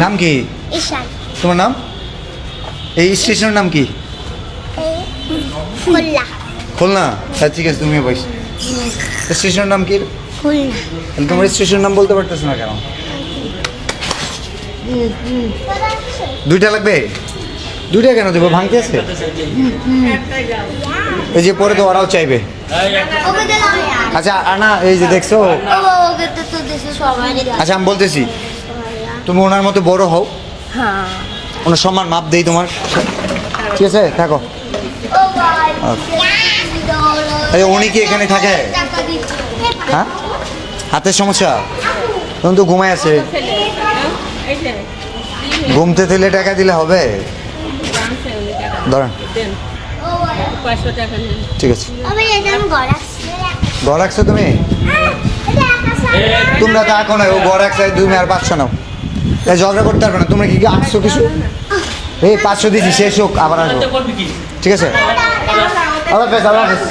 নাম কি ঈশান তোমার নাম? এই স্টেশনের নাম কি? খুলনা খুলনা। হ্যাঁ ঠিক আছে, তুমিও বয়স। স্টেশনের নাম কি? খুলনা তাহলে তোমার স্টেশনের নাম বলতে পারতেছ না কেন? দুইটা লাগবে? দুইটা কেন দেবো, ভাঙতে আছে? এই যে পরে তো ওরাও চাইবে। আচ্ছা আনা, এই যে দেখছো, আচ্ছা আমি বলতেছি, তুমি ওনার মতো বড় হও, ওনার সম্মান মাপ দেই তোমার, ঠিক আছে? থাকো। এই উনি কি এখানে থাকে? হ্যাঁ, হাতের সমস্যা, তখন তো ঘুমায় আছে। ঘুমতে দিলে টাকা দিলে হবে? ধরেন, ঠিক আছে। ঘর রাখছো তুমি? তোমরা তো এখন ও ঘর রাখছে, তুমি আর 500 নাও। তাই ঝগড়া করতে পারবে না। তোমরা কি 800 কিছু? এই 500 দিয়েছি, শেষ হোক আবার আসবো, ঠিক আছে? আল্লাহ হাফেজ, আল্লাহ হাফেজ।